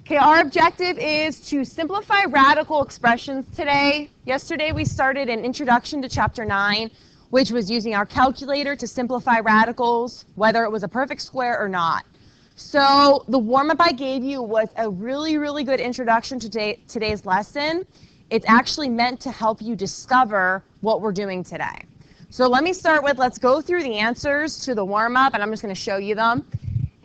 Okay, our objective is to simplify radical expressions today. Yesterday we started an introduction to chapter 9, which was using our calculator to simplify radicals, whether it was a perfect square or not. So the warm-up I gave you was a really good introduction to today's lesson. It's actually meant to help you discover what we're doing today. So let me start with, let's go through the answers to the warm-up, and I'm just going to show you them.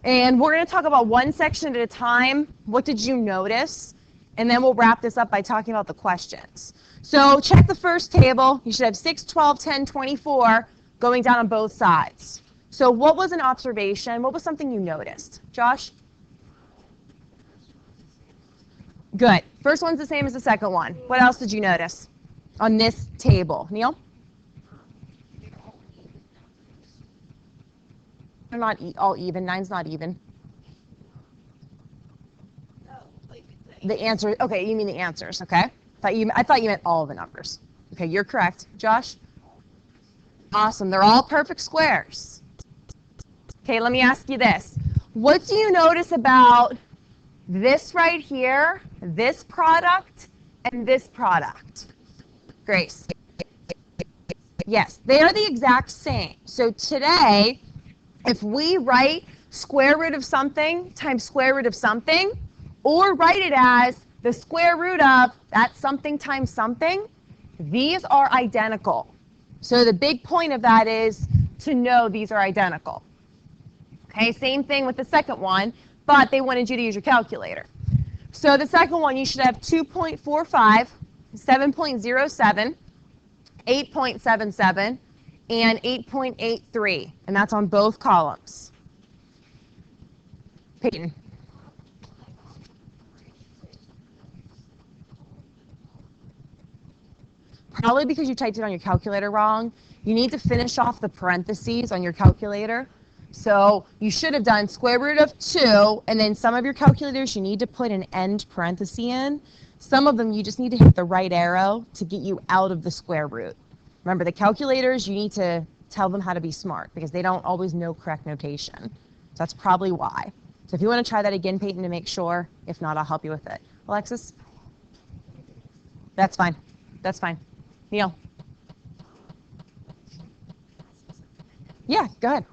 And we're going to talk about one section at a time. What did you notice? And then we'll wrap this up by talking about the questions. So check the first table. You should have 6, 12, 10, 24 going down on both sides. So what was an observation? What was something you noticed? Josh? Good. First one's the same as the second one. What else did you notice on this table? Neil? They're not all even. 9's not even. The answer. Okay, you mean the answers. Okay. I thought you meant all the numbers. Okay, you're correct. Josh? Awesome. They're all perfect squares. Okay, let me ask you this. What do you notice about this right here, this product, and this product? Grace? Yes, they are the exact same. So today, if we write square root of something times square root of something, or write it as the square root of that something times something, these are identical. So the big point of that is to know these are identical. Okay, same thing with the second one, but they wanted you to use your calculator. So the second one, you should have 2.45, 7.07, 8.77, and 8.83, and that's on both columns. Peyton. Probably because you typed it on your calculator wrong. You need to finish off the parentheses on your calculator. So you should have done square root of 2, and then some of your calculators you need to put an end parenthesis in. Some of them you just need to hit the right arrow to get you out of the square root. Remember, the calculators, you need to tell them how to be smart because they don't always know correct notation. So that's probably why. So if you want to try that again, Peyton, to make sure. If not, I'll help you with it. Alexis? That's fine. That's fine. Neil? Yeah, go ahead.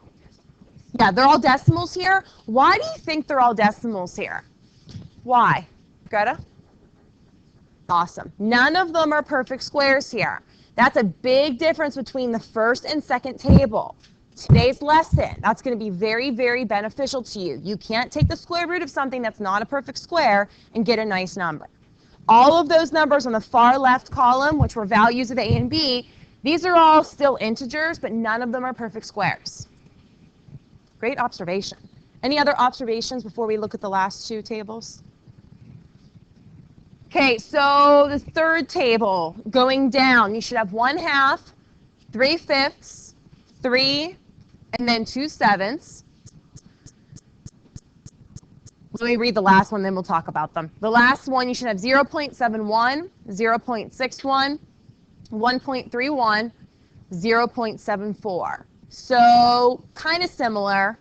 Yeah, they're all decimals here. Why do you think they're all decimals here? Why? Greta? Awesome. None of them are perfect squares here. That's a big difference between the first and second table. Today's lesson, that's going to be very beneficial to you. You can't take the square root of something that's not a perfect square and get a nice number. All of those numbers on the far left column, which were values of A and B, these are all still integers, but none of them are perfect squares. Great observation. Any other observations before we look at the last two tables? Okay, so the third table, going down, you should have 1/2, 3/5, 3, and then 2/7. Let me read the last one, then we'll talk about them. The last one, you should have 0.71, 0.61, 1.31, 0.74. So kind of similar,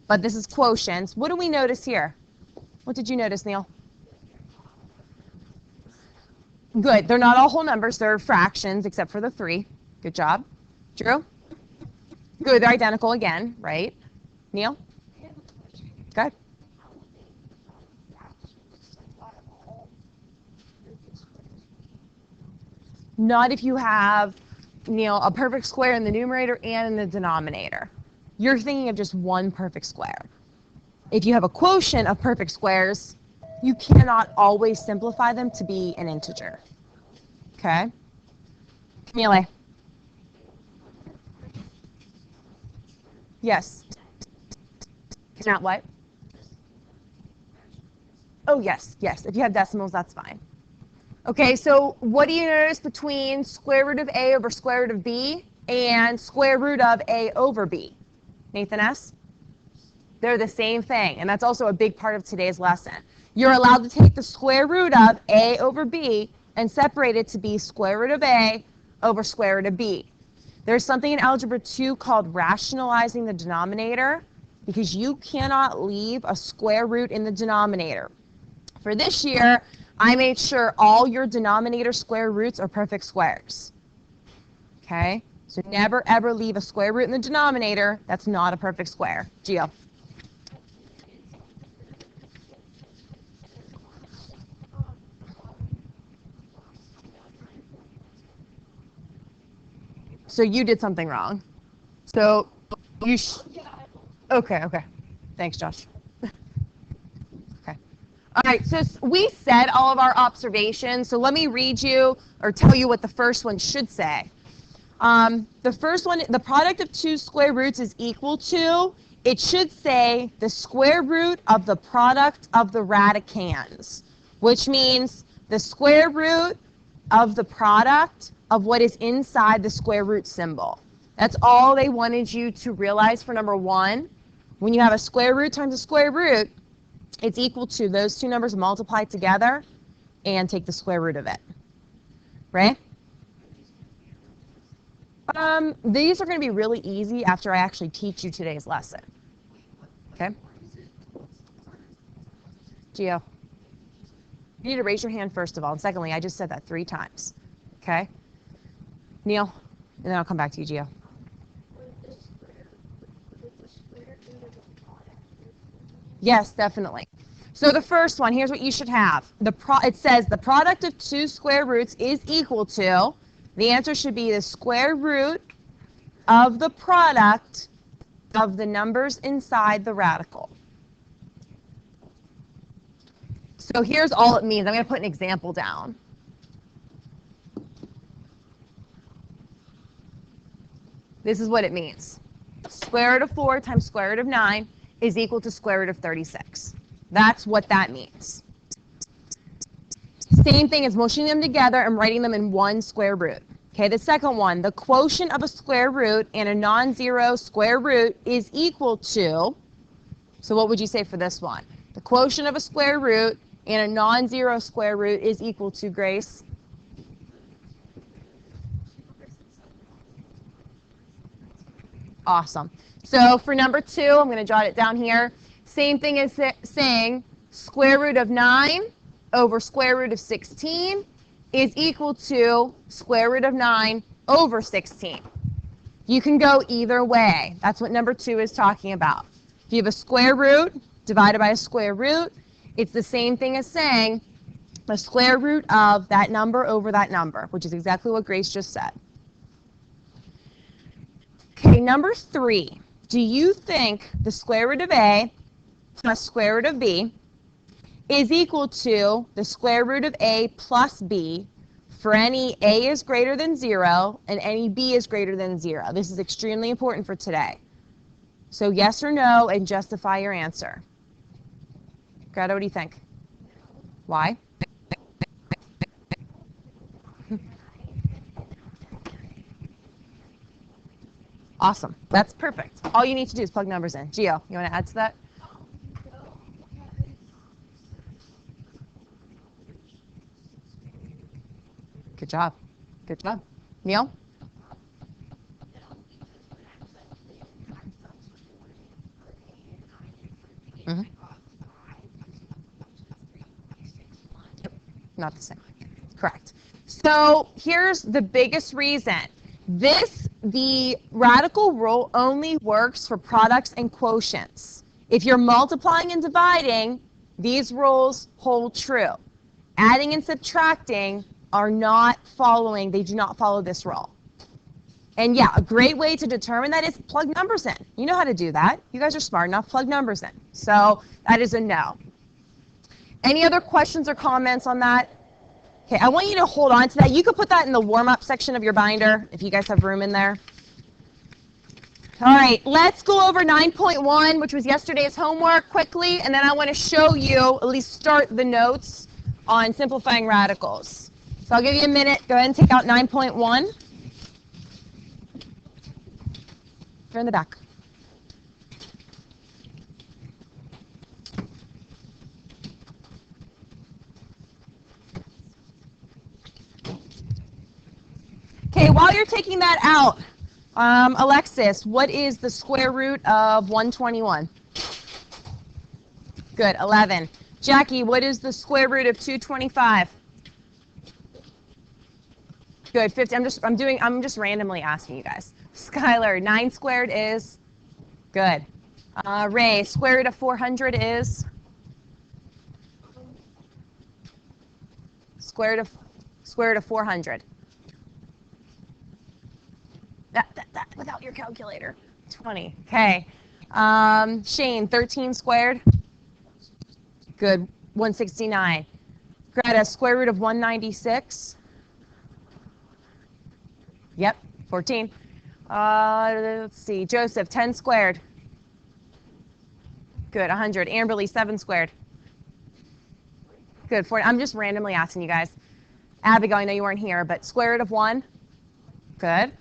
but this is quotients. What do we notice here? What did you notice, Neil? Good. They're not all whole numbers. They're fractions, except for the 3. Good job. Drew? Good. They're identical again, right? Neil? Good. Not if you have, Neil, a perfect square in the numerator and in the denominator. You're thinking of just one perfect square. If you have a quotient of perfect squares, you cannot always simplify them to be an integer. Okay? Camille? Yes. Not what? Oh, yes. If you have decimals, that's fine. Okay, so what do you notice between square root of A over square root of B and square root of A over B? Nathan S.? They're the same thing, and that's also a big part of today's lesson. You're allowed to take the square root of A over B and separate it to be square root of A over square root of B. There's something in Algebra 2 called rationalizing the denominator, because you cannot leave a square root in the denominator. For this year, I made sure all your denominator square roots are perfect squares. Okay? So never ever leave a square root in the denominator that's not a perfect square. Gio. So you did something wrong. So you okay. Thanks, Josh. Okay. All right, so we said all of our observations, so let me read you or tell you what the first one should say. The first one, the product of two square roots is equal to, it should say the square root of the product of the radicands, which means the square root of the product of what is inside the square root symbol. That's all they wanted you to realize for number one. When you have a square root times a square root, it's equal to those two numbers multiplied together and take the square root of it. Right? These are going to be really easy after I actually teach you today's lesson. Okay? Gio, you need to raise your hand first of all. And secondly, I just said that 3 times. Okay? Neil, and then I'll come back to you, Gio. Yes, definitely. So the first one, here's what you should have. It says the product of two square roots is equal to, the answer should be the square root of the product of the numbers inside the radical. So here's all it means. I'm going to put an example down. This is what it means. Square root of 4 times square root of 9 is equal to square root of 36. That's what that means. Same thing as mushing them together and writing them in one square root. Okay, the second one, the quotient of a square root and a non-zero square root is equal to, so what would you say for this one? The quotient of a square root and a non-zero square root is equal to, Grace? Awesome. So for number 2, I'm going to jot it down here. Same thing as saying square root of 9 over square root of 16 is equal to square root of 9 over 16. You can go either way. That's what number 2 is talking about. If you have a square root divided by a square root, it's the same thing as saying the square root of that number over that number, which is exactly what Grace just said. Okay, number 3. Do you think the square root of A plus square root of B is equal to the square root of A plus B for any A is greater than 0 and any B is greater than 0? This is extremely important for today. So yes or no and justify your answer. Greta, what do you think? Why? Awesome. That's perfect. All you need to do is plug numbers in. Gio, you want to add to that? Good job. Good job. Neil? Mm-hmm. Yep. Not the same. Correct. So here's the biggest reason. The radical rule only works for products and quotients. If you're multiplying and dividing, these rules hold true. Adding and subtracting are not following, they do not follow this rule. And yeah, a great way to determine that is plug numbers in. You know how to do that. You guys are smart enough, plug numbers in. So that is a no. Any other questions or comments on that? Okay, I want you to hold on to that. You could put that in the warm-up section of your binder if you guys have room in there. All right, let's go over 9.1, which was yesterday's homework, quickly, and then I want to show you, at least start the notes on simplifying radicals. So I'll give you a minute. Go ahead and take out 9.1. They're in the back. Okay, while you're taking that out, Alexis, what is the square root of 121? Good, 11. Jackie, what is the square root of 225? Good, 50. I'm just randomly asking you guys. Skylar, 9 squared is? Good. Ray, square root of 400 is? Square root of 400. That without your calculator. 20. Okay. Shane, 13 squared? Good. 169. Greta, square root of 196? Yep, 14. Let's see. Joseph, 10 squared? Good, 100. Amberly, 7 squared? Good, 40. I'm just randomly asking you guys. Abigail, I know you weren't here, but square root of 1? Good.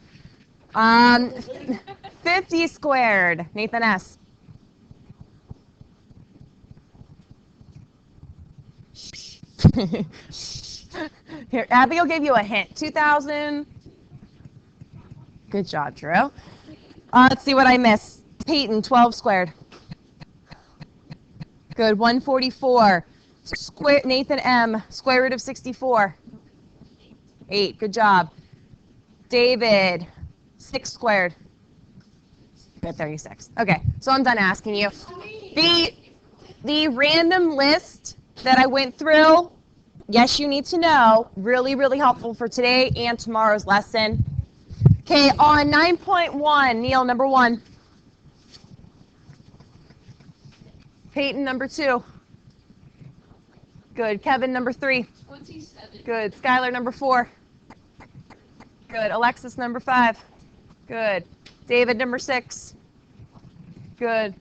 50 squared. Nathan S. Here, Abigail gave you a hint. 2,000. Good job, Drew. Let's see what I missed. Peyton, 12 squared. Good, 144. Nathan M, square root of 64. 8, good job. David, 6 squared. Good, 36. Okay, so I'm done asking you. The random list that I went through, yes, you need to know, really, really helpful for today and tomorrow's lesson. Okay, on 9.1, Neil, number 1. Peyton, number 2. Good. Kevin, number 3. 27. Good. Skylar, number 4. Good. Alexis, number 5. Good. David, number 6. Good.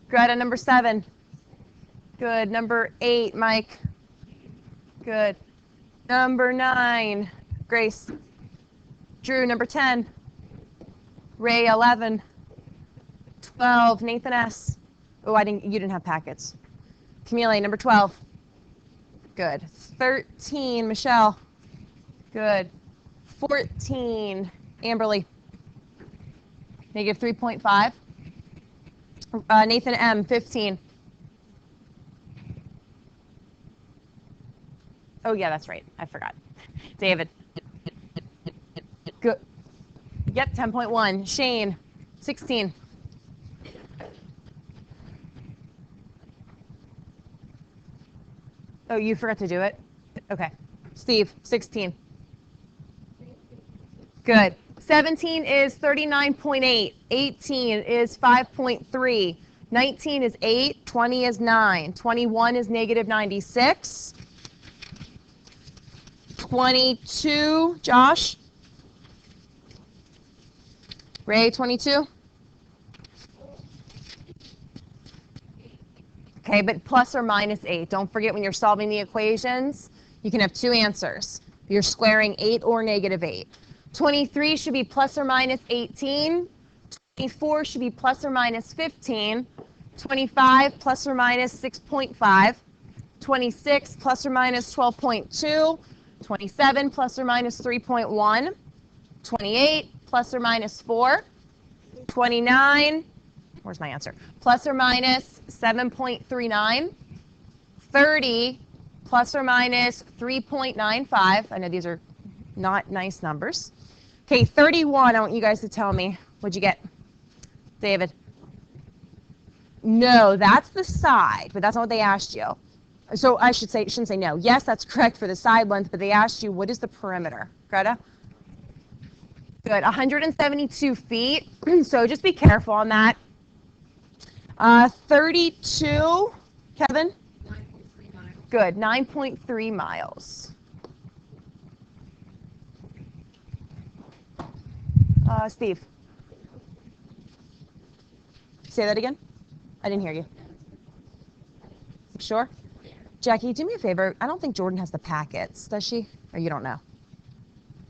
Greta, number 7. Good. Number 8, Mike. Good. Number 9, Grace. Drew, number 10. Ray, 11. 12, Nathan S. Oh, you didn't have packets. Camille, number 12. Good. 13, Michelle. Good. 14, Amberly. Negative 3.5. Nathan M, 15. Oh, yeah, that's right. I forgot. David. Good. Yep, 10.1. Shane, 16. Oh, you forgot to do it? Okay. Steve, 16. Good. 17 is 39.8. 18 is 5.3. 19 is 8. 20 is 9. 21 is negative 96. 22, Josh. Ray, 22. Okay, but plus or minus 8. Don't forget when you're solving the equations, you can have 2 answers. You're squaring 8 or negative 8. 23 should be plus or minus 18. 24 should be plus or minus 15. 25 plus or minus 6.5. 26 plus or minus 12.2. 27 plus or minus 3.1. 28 plus or minus 4. 29, where's my answer? Plus or minus 7.39. 30 plus or minus 3.95. I know these are not nice numbers. Okay, 31, I want you guys to tell me. What'd you get? David? No, that's the side, but that's not what they asked you. So I shouldn't say no. Yes, that's correct for the side length, but they asked you, what is the perimeter? Greta? Good, 172 feet. So just be careful on that. 32, Kevin? 9.3 miles. Good, 9.3 miles. Steve? Say that again? I didn't hear you. Sure? Jackie, do me a favor. I don't think Jordan has the packets, does she? Or you don't know?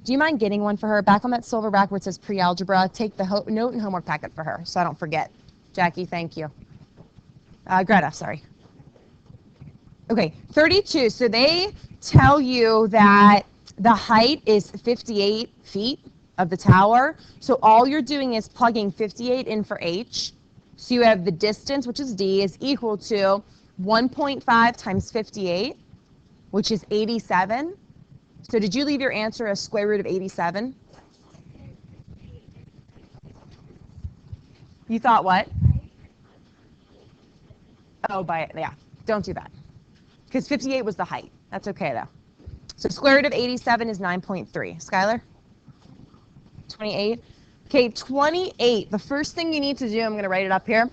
Do you mind getting one for her? Back on that silver back where it says pre-algebra, take the note and homework packet for her so I don't forget. Jackie, thank you. Greta, sorry. Okay, 32. So they tell you that the height is 58 feet of the tower. So all you're doing is plugging 58 in for h. So you have the distance, which is d, is equal to 1.5 times 58, which is 87. So did you leave your answer as square root of 87? You thought what? Oh, yeah, don't do that. Because 58 was the height. That's okay, though. So square root of 87 is 9.3. Skylar? 28. Okay, 28. The first thing you need to do, I'm going to write it up here.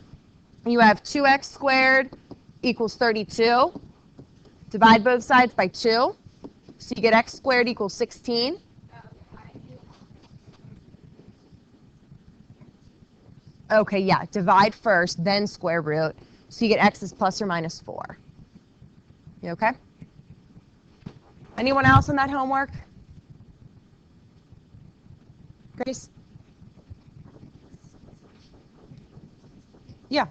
You have 2x squared equals 32. Divide both sides by 2. So you get x squared equals 16. Okay, yeah, divide first, then square root. So you get x is plus or minus 4. You okay? Anyone else on that homework? Grace? Yeah.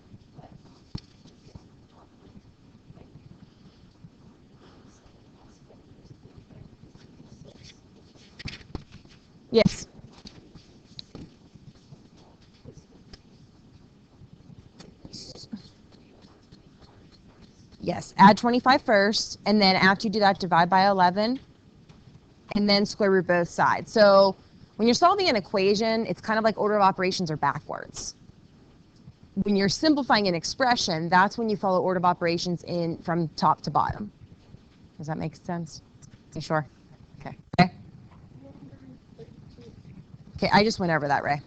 Yes. Yes, add 25 first, and then after you do that, divide by 11, and then square root both sides. So when you're solving an equation, it's kind of like order of operations are backwards. When you're simplifying an expression, that's when you follow order of operations in from top to bottom. Does that make sense? You sure? Okay. Okay, I just went over that, Ray.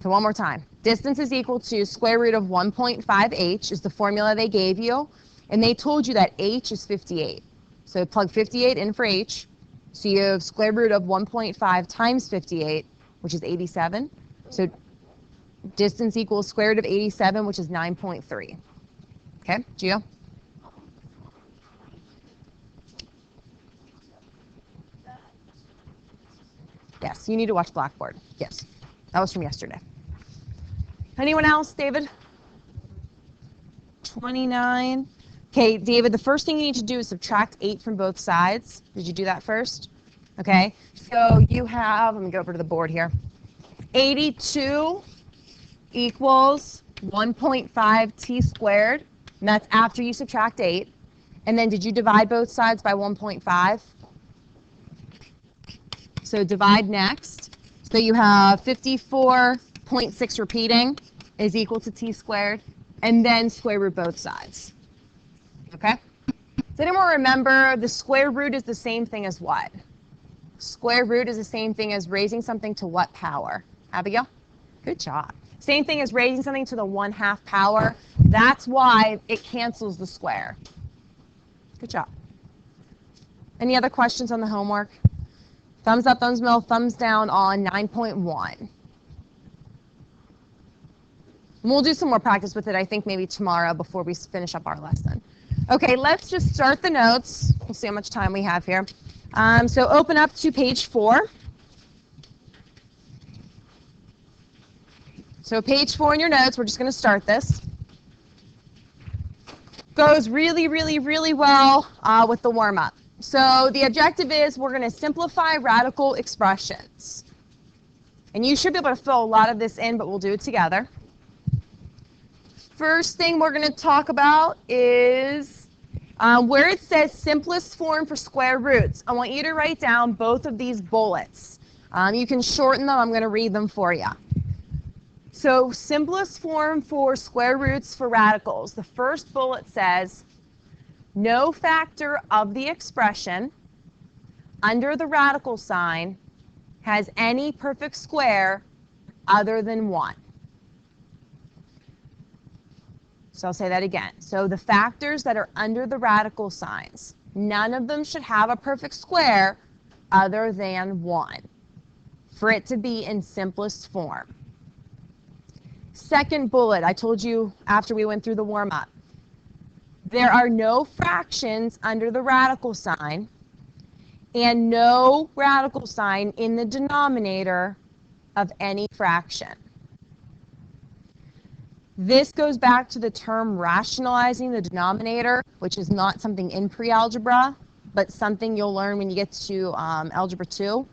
So one more time. Distance is equal to square root of 1.5h is the formula they gave you. And they told you that h is 58. So plug 58 in for h. So you have square root of 1.5 times 58, which is 87. So distance equals square root of 87, which is 9.3. Okay, Gio? Yes, you need to watch Blackboard. Yes, that was from yesterday. Anyone else, David? 29. Okay, David, the first thing you need to do is subtract 8 from both sides. Did you do that first? Okay, so you have, let me go over to the board here. 82 equals 1.5 t squared, and that's after you subtract 8. And then did you divide both sides by 1.5? So divide next. So you have 54.6 repeating is equal to t squared, and then square root both sides. Okay? Does anyone remember the square root is the same thing as what? Square root is the same thing as raising something to what power? Abigail? Good job. Same thing as raising something to the 1/2 power. That's why it cancels the square. Good job. Any other questions on the homework? Thumbs up, thumbs middle, thumbs down on 9.1. We'll do some more practice with it, I think, maybe tomorrow before we finish up our lesson. Okay, let's just start the notes. We'll see how much time we have here. So open up to page 4. So page 4 in your notes, we're just going to start this. Goes really, really, really well with the warm-up. So the objective is we're going to simplify radical expressions. And you should be able to fill a lot of this in, but we'll do it together. First thing we're going to talk about is where it says simplest form for square roots. I want you to write down both of these bullets. You can shorten them. I'm going to read them for you. So simplest form for square roots for radicals. The first bullet says no factor of the expression under the radical sign has any perfect square other than 1. So I'll say that again. So the factors that are under the radical signs, none of them should have a perfect square other than 1 for it to be in simplest form. Second bullet, I told you after we went through the warm-up. There are no fractions under the radical sign and no radical sign in the denominator of any fraction. This goes back to the term rationalizing the denominator, which is not something in pre-algebra, but something you'll learn when you get to algebra 2.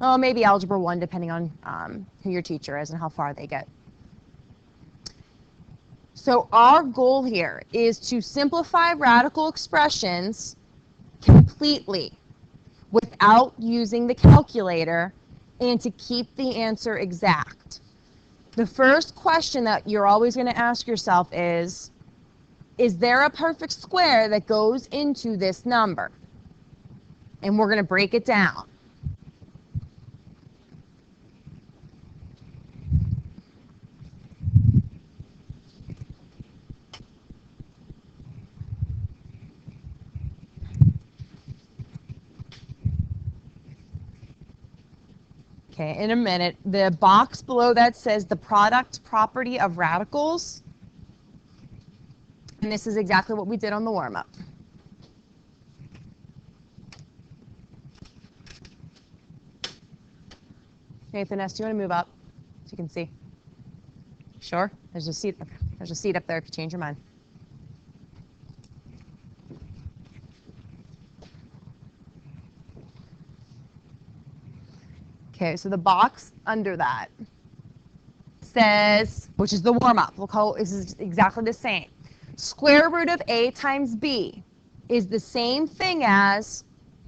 Oh, maybe algebra 1, depending on who your teacher is and how far they get. So our goal here is to simplify radical expressions completely without using the calculator and to keep the answer exact. The first question that you're always going to ask yourself is there a perfect square that goes into this number? And we're going to break it down. Okay, in a minute, the box below that says the product property of radicals. And this is exactly what we did on the warm-up. Nathan S., do you want to move up so you can see? Sure? There's a seat. There's a seat up there if you change your mind. Okay, so the box under that says, which is the warm-up, we'll call this is exactly the same. Square root of a times b is the same thing as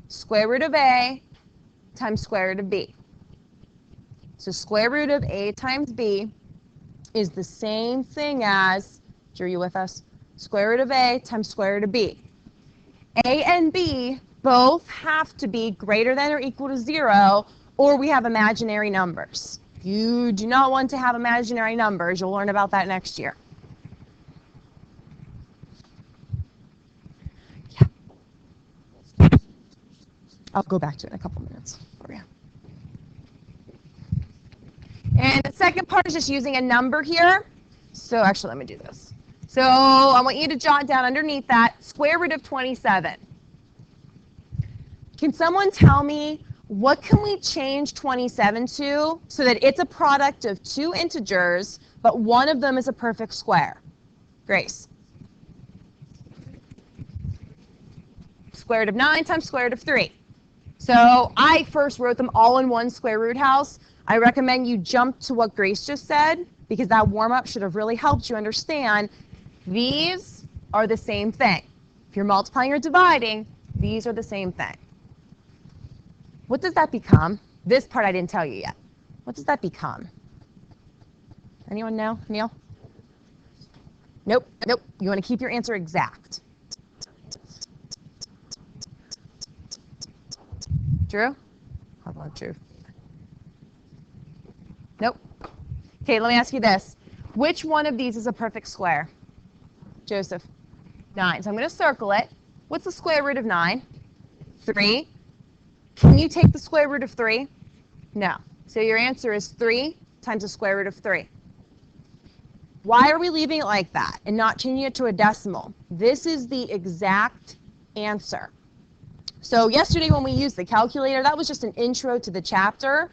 square root of a times square root of b. So square root of a times b is the same thing as, are you with us? Square root of a times square root of b. A and b both have to be greater than or equal to 0, or we have imaginary numbers. You do not want to have imaginary numbers. You'll learn about that next year. Yeah. I'll go back to it in a couple minutes for you. And the second part is just using a number here. So actually, let me do this. So I want you to jot down underneath that square root of 27. Can someone tell me what can we change 27 to so that it's a product of two integers, but one of them is a perfect square? Grace. Square root of 9 times square root of 3. So I first wrote them all in one square root house. I recommend you jump to what Grace just said, because that warm-up should have really helped you understand these are the same thing. If you're multiplying or dividing, these are the same thing. What does that become? This part I didn't tell you yet. What does that become? Anyone know? Neil? Nope. Nope. You want to keep your answer exact. Drew? How about Drew? Nope. Okay, let me ask you this. Which one of these is a perfect square? Joseph? 9. So I'm going to circle it. What's the square root of 9? 3. Can you take the square root of 3? No. So your answer is 3 times the square root of 3. Why are we leaving it like that and not changing it to a decimal? This is the exact answer. So yesterday when we used the calculator, that was just an intro to the chapter.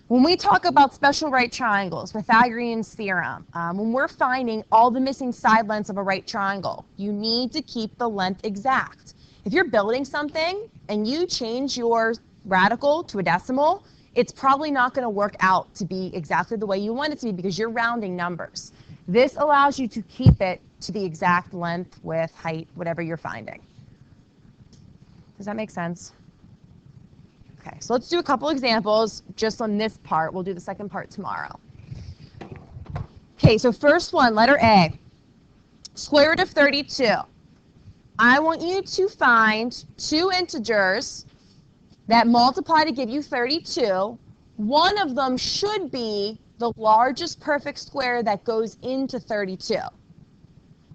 When we talk about special right triangles, Pythagorean's theorem, when we're finding all the missing side lengths of a right triangle, you need to keep the length exact. If you're building something and you change your radical to a decimal, it's probably not going to work out to be exactly the way you want it to be because you're rounding numbers. This allows you to keep it to the exact length, width, height, whatever you're finding. Does that make sense? Okay, so let's do a couple examples just on this part. We'll do the second part tomorrow. Okay, so first one, letter A. Square root of 32. I want you to find two integers that multiply to give you 32. One of them should be the largest perfect square that goes into 32.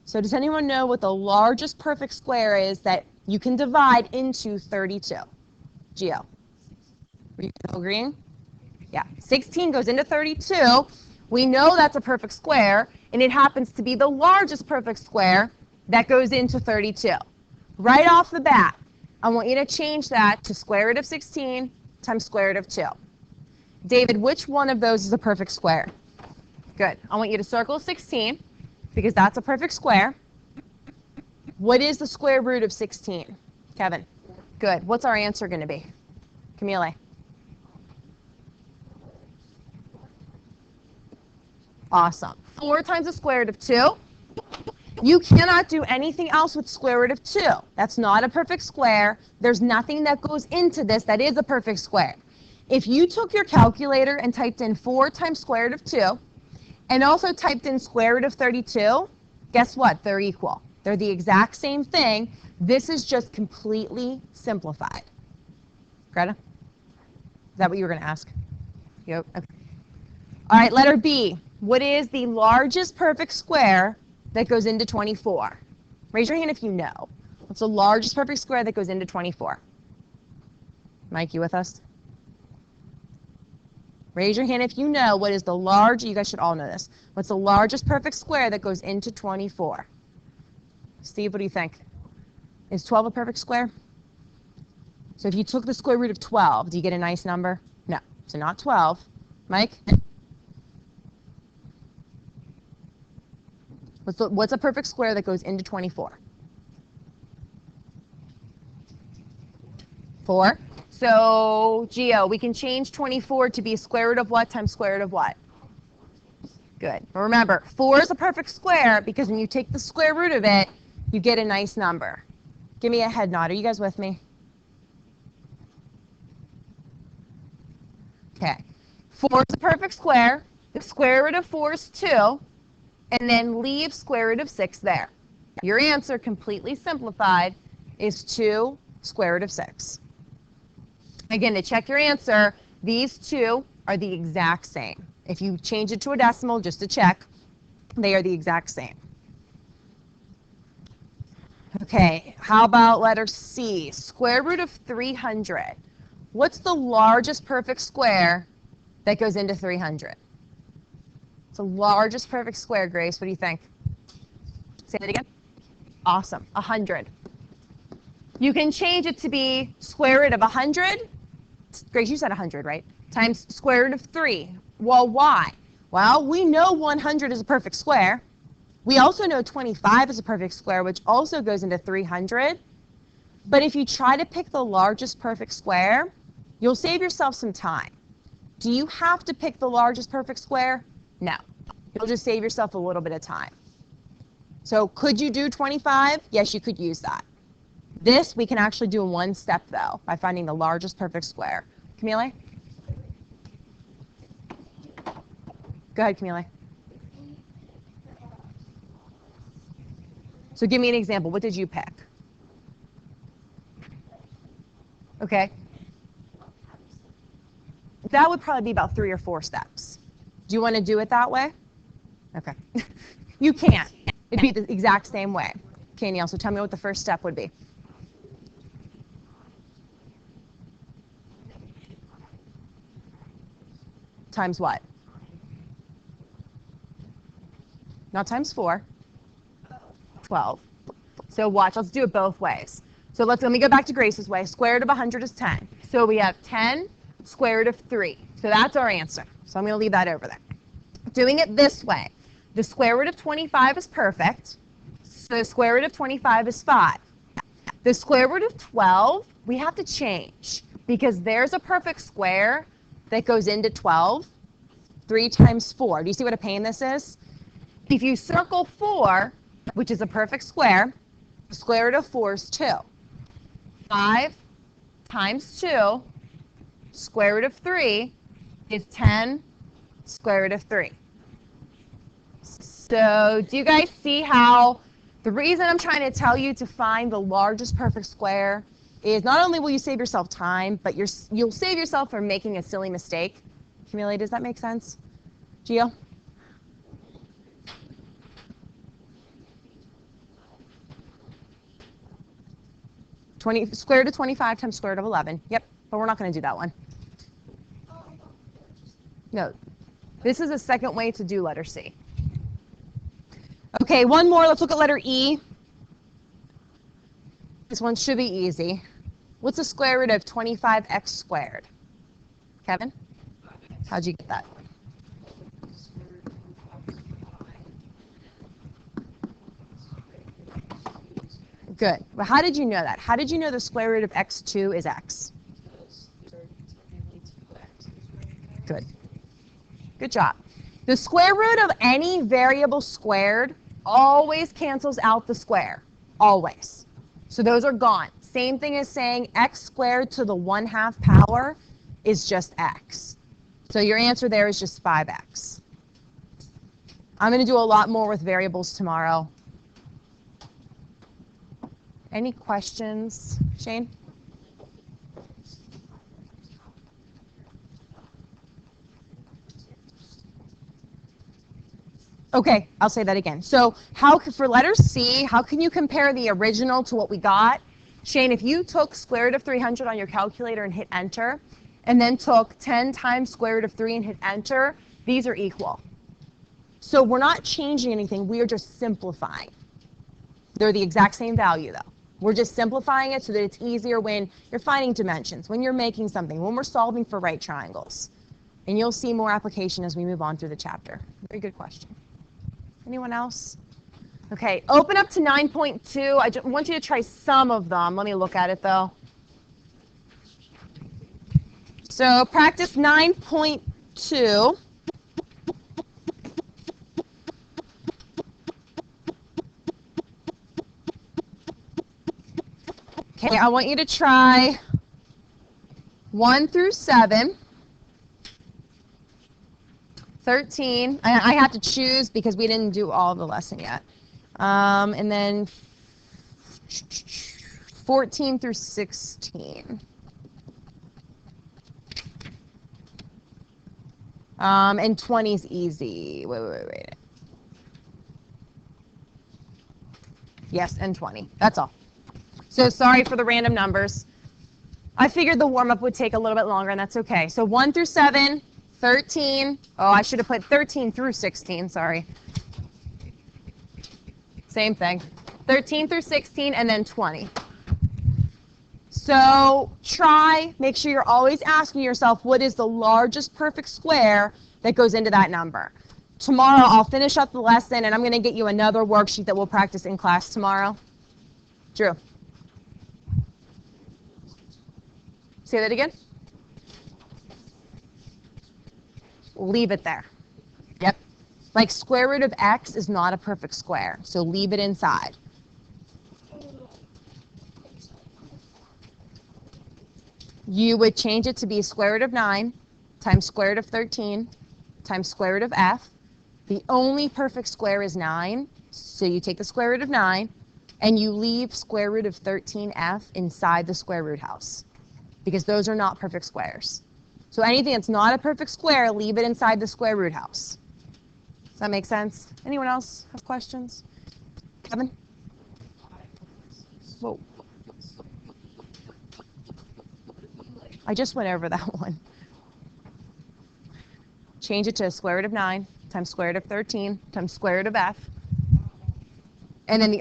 So does anyone know what the largest perfect square is that you can divide into 32? Gio? Were you agreeing? Yeah, 16 goes into 32. We know that's a perfect square, and it happens to be the largest perfect square that goes into 32. Right off the bat, I want you to change that to square root of 16 times square root of 2. David, which one of those is a perfect square? Good. I want you to circle 16 because that's a perfect square. What is the square root of 16? Kevin? Good. What's our answer going to be? Camille? Awesome. 4 times the square root of 2. You cannot do anything else with square root of 2. That's not a perfect square. There's nothing that goes into this that is a perfect square. If you took your calculator and typed in 4 times square root of 2 and also typed in square root of 32, guess what? They're equal. They're the exact same thing. This is just completely simplified. Greta? Is that what you were going to ask? Yep. Okay. All right, letter B. What is the largest perfect square that goes into 24? Raise your hand if you know. What's the largest perfect square that goes into 24? Mike, you with us? Raise your hand if you know what is the large, you guys should all know this. What's the largest perfect square that goes into 24? Steve, what do you think? Is 12 a perfect square? So if you took the square root of 12, do you get a nice number? No, so not 12. Mike? What's a perfect square that goes into 24? 4. So, Gio, we can change 24 to be square root of what times square root of what? Good. But remember, 4 is a perfect square because when you take the square root of it, you get a nice number. Give me a head nod. Are you guys with me? Okay. 4 is a perfect square. The square root of 4 is 2. And then leave square root of 6 there. Your answer, completely simplified, is 2 square root of 6. Again, to check your answer, these two are the exact same. If you change it to a decimal, just to check, they are the exact same. Okay, how about letter C? Square root of 300. What's the largest perfect square that goes into 300? It's the largest perfect square, Grace. What do you think? Say that again. Awesome. 100. You can change it to be square root of 100. Grace, you said 100, right? Times square root of 3. Well, why? Well, we know 100 is a perfect square. We also know 25 is a perfect square, which also goes into 300. But if you try to pick the largest perfect square, you'll save yourself some time. Do you have to pick the largest perfect square? No. You'll just save yourself a little bit of time. So could you do 25? Yes, you could use that. This we can actually do in one step, though, by finding the largest perfect square. Camille? Go ahead, Camille. So give me an example. What did you pick? Okay. That would probably be about 3 or 4 steps. Do you want to do it that way? Okay. You can't. It'd be the exact same way. Okay, Neil, so tell me what the first step would be. Times what? Not times 4. 12. So watch, let's do it both ways. So let me go back to Grace's way. Square root of 100 is 10. So we have 10 square root of 3. So that's our answer. So I'm going to leave that over there. Doing it this way, the square root of 25 is perfect. So the square root of 25 is 5. The square root of 12, we have to change because there's a perfect square that goes into 12. 3 times 4. Do you see what a pain this is? If you circle 4, which is a perfect square, the square root of 4 is 2. 5 times 2, square root of 3, is 10 square root of 3. So do you guys see how the reason I'm trying to tell you to find the largest perfect square is not only will you save yourself time, but you'll save yourself from making a silly mistake. Camille, does that make sense? Gio? Square root of 25 times square root of 11. Yep, but we're not going to do that one. No, this is a second way to do letter C. Okay, one more. Let's look at letter E. This one should be easy. What's the square root of 25x squared? Kevin? How'd you get that? Good. Well, how did you know that? How did you know the square root of x2 is x? Good. Good job. The square root of any variable squared always cancels out the square, always. So those are gone. Same thing as saying x squared to the 1/2 power is just x. So your answer there is just 5x. I'm going to do a lot more with variables tomorrow. Any questions, Shane? Okay, I'll say that again. So for letter C, how can you compare the original to what we got? Shane, if you took square root of 300 on your calculator and hit enter, and then took 10 times square root of 3 and hit enter, these are equal. So we're not changing anything, we are just simplifying. They're the exact same value though. We're just simplifying it so that it's easier when you're finding dimensions, when you're making something, when we're solving for right triangles. And you'll see more application as we move on through the chapter. Very good question. Anyone else? Okay, open up to 9.2. I just want you to try some of them. Let me look at it though. So practice 9.2. Okay, I want you to try 1 through 7. 13, I have to choose because we didn't do all of the lesson yet. And then 14 through 16. And 20 is easy. Wait. Yes, and 20. That's all. So sorry for the random numbers. I figured the warm-up would take a little bit longer, and that's okay. So 1 through 7. 13. Oh, I should have put 13 through 16, sorry. Same thing. 13 through 16 and then 20. So make sure you're always asking yourself what is the largest perfect square that goes into that number. Tomorrow I'll finish up the lesson and I'm going to get you another worksheet that we'll practice in class tomorrow. Drew. Say that again. Leave it there. Yep. Like square root of x is not a perfect square, so leave it inside. You would change it to be square root of 9 times square root of 13 times square root of f. The only perfect square is 9, so you take the square root of 9 and you leave square root of 13f inside the square root house because those are not perfect squares. So anything that's not a perfect square, leave it inside the square root house. Does that make sense? Anyone else have questions? Kevin? Whoa. I just went over that one. Change it to square root of 9 times square root of 13 times square root of f. And then the